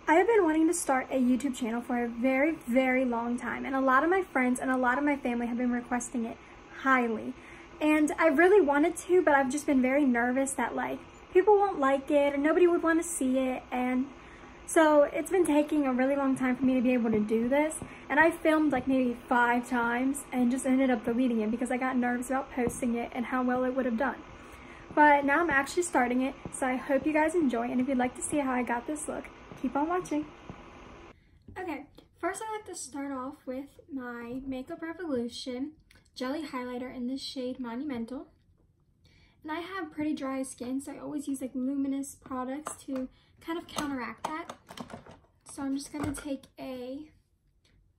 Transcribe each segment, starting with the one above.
I have been wanting to start a YouTube channel for a very, very long time, and a lot of my friends and a lot of my family have been requesting it highly. And I really wanted to, but I've just been very nervous that like people won't like it or nobody would want to see it, and so it's been taking a really long time for me to be able to do this. And I filmed like maybe 5 times and just ended up deleting it because I got nervous about posting it and how well it would have done. But now I'm actually starting it, so I hope you guys enjoy, and if you'd like to see how I got this look, keep on watching. Okay, first I like to start off with my Makeup Revolution Jelly Highlighter in the shade Monumental. And I have pretty dry skin, so I always use like luminous products to kind of counteract that. So I'm just going to take a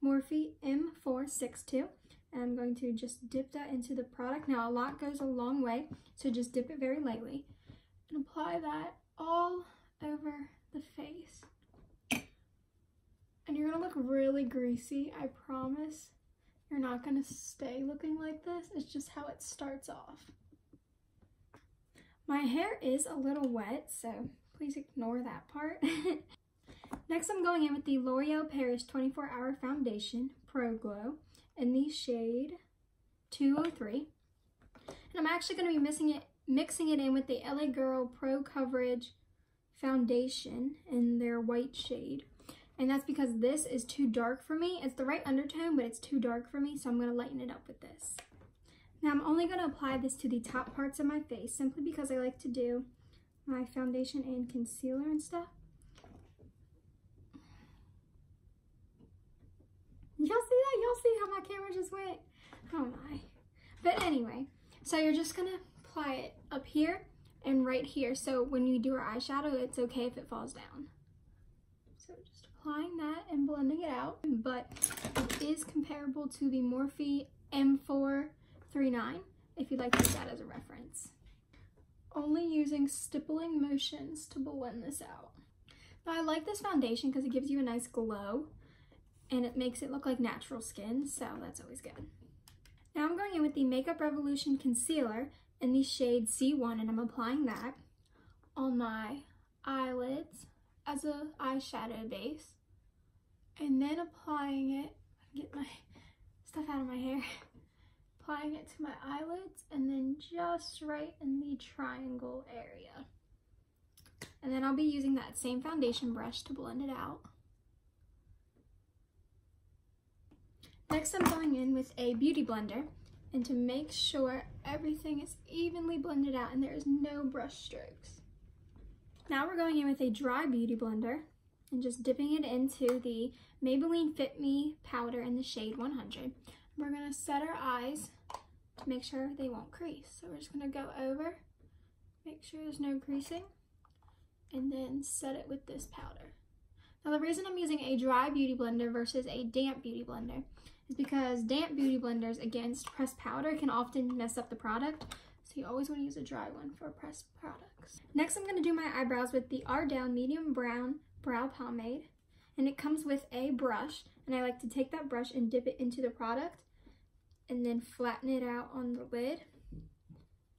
Morphe M462, and I'm going to just dip that into the product. Now a lot goes a long way, so just dip it very lightly and apply that all over the face. And you're gonna look really greasy, I promise. You're not gonna stay looking like this. It's just how it starts off. My hair is a little wet, so please ignore that part. Next, I'm going in with the L'Oreal Paris 24 Hour Foundation Pro Glow in the shade 203. And I'm actually gonna be mixing it in with the LA Girl Pro Coverage Foundation in their white shade. And that's because this is too dark for me. It's the right undertone, but it's too dark for me, so I'm going to lighten it up with this. Now I'm only going to apply this to the top parts of my face, simply because I like to do my foundation and concealer and stuff. Y'all see that? Y'all see how my camera just went? Oh my. But anyway, so you're just going to apply it up here and right here. So when you do our eyeshadow, it's okay if it falls down. So just applying that and blending it out, but it is comparable to the Morphe M439 if you'd like to use that as a reference. Only using stippling motions to blend this out. Now I like this foundation because it gives you a nice glow and it makes it look like natural skin, so that's always good. Now I'm going in with the Makeup Revolution Concealer in the shade C1, and I'm applying that on my eyelids as a eyeshadow base, and then applying it, get my stuff out of my hair, applying it to my eyelids, and then just right in the triangle area. And then I'll be using that same foundation brush to blend it out. Next, I'm going in with a beauty blender, and to make sure everything is evenly blended out and there is no brush strokes. Now we're going in with a dry beauty blender and just dipping it into the Maybelline Fit Me powder in the shade 100. We're going to set our eyes to make sure they won't crease. So we're just going to go over, make sure there's no creasing, and then set it with this powder. Now the reason I'm using a dry beauty blender versus a damp beauty blender is because damp beauty blenders against pressed powder can often mess up the product. So you always want to use a dry one for pressed products. Next, I'm going to do my eyebrows with the Ardell Medium Brown Brow Pomade. And it comes with a brush. And I like to take that brush and dip it into the product and then flatten it out on the lid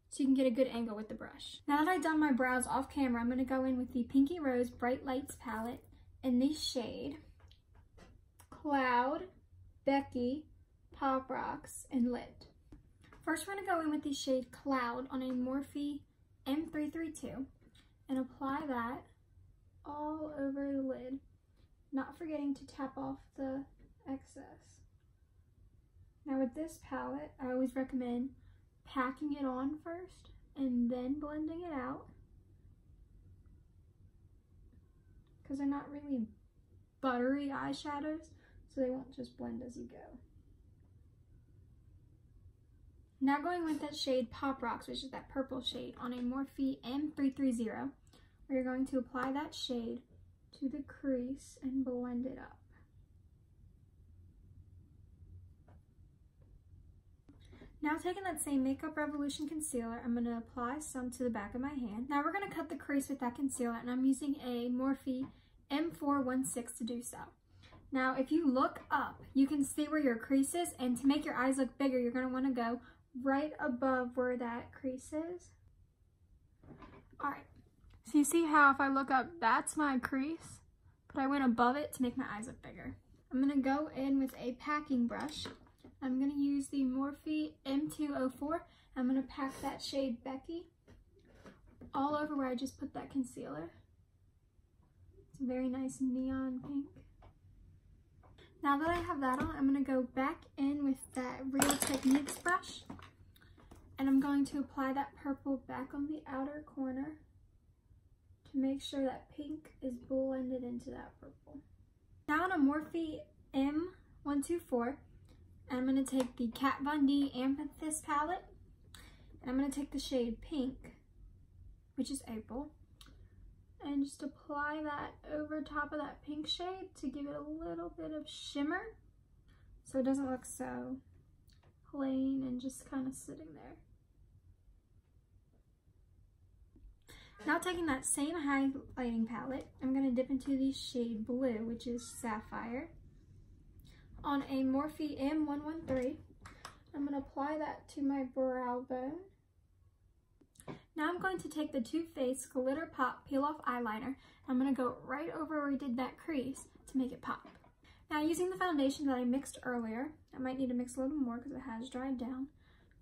so you can get a good angle with the brush. Now that I've done my brows off camera, I'm going to go in with the Pinky Rose Bright Lights palette in the shade Cloud, Becky, Pop Rocks, and Lit. First, we're going to go in with the shade Cloud on a Morphe M332 and apply that all over the lid, not forgetting to tap off the excess. Now with this palette, I always recommend packing it on first and then blending it out, because they're not really buttery eyeshadows, so they won't just blend as you go. Now going with that shade Pop Rocks, which is that purple shade, on a Morphe M330, we're going to apply that shade to the crease and blend it up. Now taking that same Makeup Revolution concealer, I'm going to apply some to the back of my hand. Now we're going to cut the crease with that concealer, and I'm using a Morphe M416 to do so. Now if you look up, you can see where your crease is, and to make your eyes look bigger, you're going to want to go right above where that crease is. Alright, so you see how if I look up, that's my crease, but I went above it to make my eyes look bigger. I'm gonna go in with a packing brush. I'm gonna use the Morphe M204. I'm gonna pack that shade Becky all over where I just put that concealer. It's a very nice neon pink. Now that I have that on, I'm gonna go back in with that Real Techniques brush, and I'm going to apply that purple back on the outer corner to make sure that pink is blended into that purple. Now on a Morphe M124, I'm going to take the Kat Von D Amethyst palette, and I'm going to take the shade Pink, which is April, and just apply that over top of that pink shade to give it a little bit of shimmer so it doesn't look so plain and just kind of sitting there. Now taking that same highlighting palette, I'm going to dip into the shade Blue, which is Sapphire. On a Morphe M113, I'm going to apply that to my brow bone. Now I'm going to take the Too Faced Glitter Pop Peel Off Eyeliner. I'm going to go right over where we did that crease to make it pop. Now using the foundation that I mixed earlier, I might need to mix a little more because it has dried down.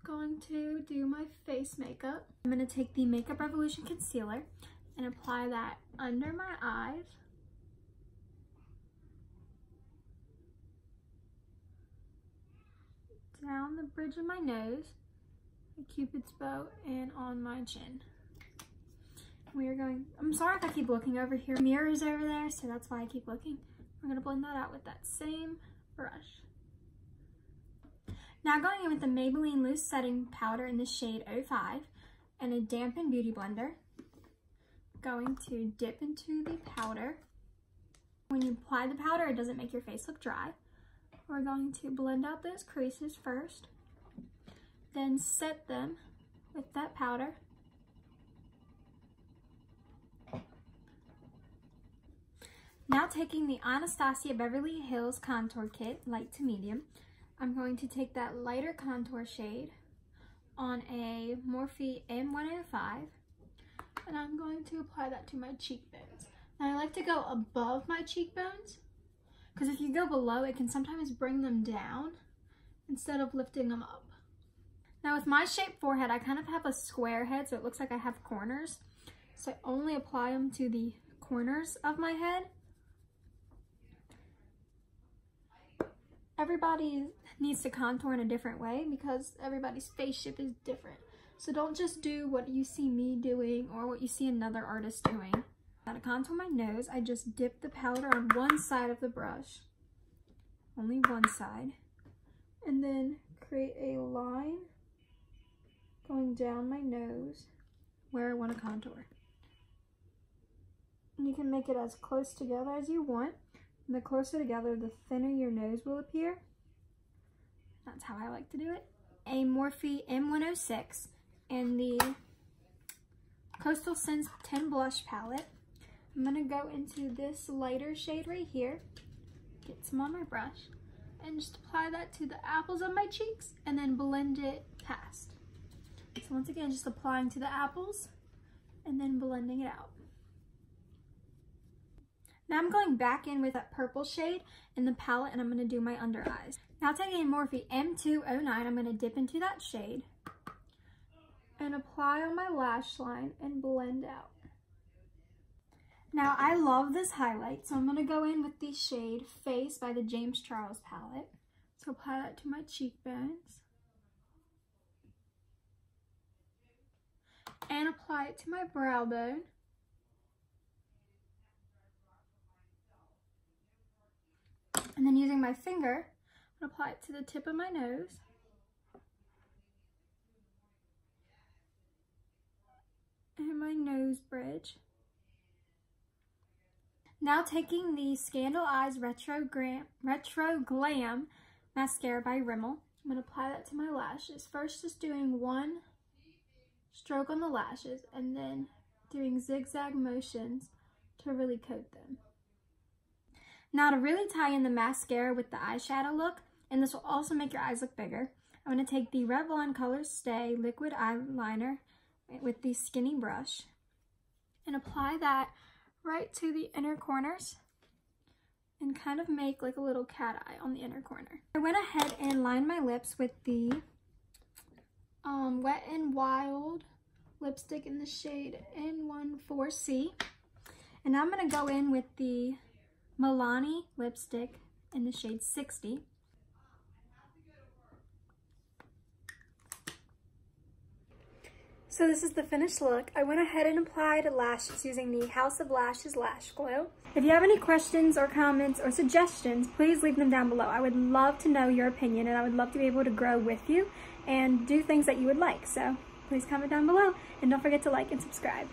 Going to do my face makeup. I'm going to take the Makeup Revolution concealer and apply that under my eyes. Down the bridge of my nose, a Cupid's bow, and on my chin. We are going, I'm sorry if I keep looking over here. Mirrors over there, so that's why I keep looking. We're going to blend that out with that same brush. Now going in with the Maybelline Loose Setting Powder in the shade 05 and a dampened beauty blender. Going to dip into the powder. When you apply the powder, it doesn't make your face look dry. We're going to blend out those creases first, then set them with that powder. Now taking the Anastasia Beverly Hills Contour Kit, light to medium, I'm going to take that lighter contour shade on a Morphe M105, and I'm going to apply that to my cheekbones. Now I like to go above my cheekbones, because if you go below, it can sometimes bring them down instead of lifting them up. Now with my shaped forehead, I kind of have a square head, so it looks like I have corners. So I only apply them to the corners of my head. Everybody needs to contour in a different way because everybody's face shape is different. So don't just do what you see me doing or what you see another artist doing. Now to contour my nose, I just dip the powder on one side of the brush, only one side, and then create a line going down my nose where I want to contour. And you can make it as close together as you want. And the closer together, the thinner your nose will appear. That's how I like to do it. A Morphe M106 and the Coastal Scents 10 Blush Palette. I'm going to go into this lighter shade right here, get some on my brush, and just apply that to the apples of my cheeks and then blend it past. So once again, just applying to the apples and then blending it out. Now I'm going back in with that purple shade in the palette and I'm going to do my under eyes. Now taking a Morphe M209, I'm going to dip into that shade and apply on my lash line and blend out. Now I love this highlight, so I'm going to go in with the shade Face by the James Charles palette. So apply that to my cheekbones. And apply it to my brow bone. And then using my finger, I'm going to apply it to the tip of my nose. And my nose bridge. Now taking the Scandal Eyes Retro Glam Mascara by Rimmel, I'm going to apply that to my lashes. First just doing one stroke on the lashes and then doing zigzag motions to really coat them. Now to really tie in the mascara with the eyeshadow look, and this will also make your eyes look bigger, I'm going to take the Revlon Color Stay Liquid Eyeliner with the skinny brush and apply that right to the inner corners and kind of make like a little cat eye on the inner corner. I went ahead and lined my lips with the Wet n Wild lipstick in the shade N14C. And now I'm going to go in with the Milani lipstick in the shade 60. So this is the finished look. I went ahead and applied lashes using the House of Lashes Lash Glue. If you have any questions or comments or suggestions, please leave them down below. I would love to know your opinion, and I would love to be able to grow with you and do things that you would like. So please comment down below, and don't forget to like and subscribe.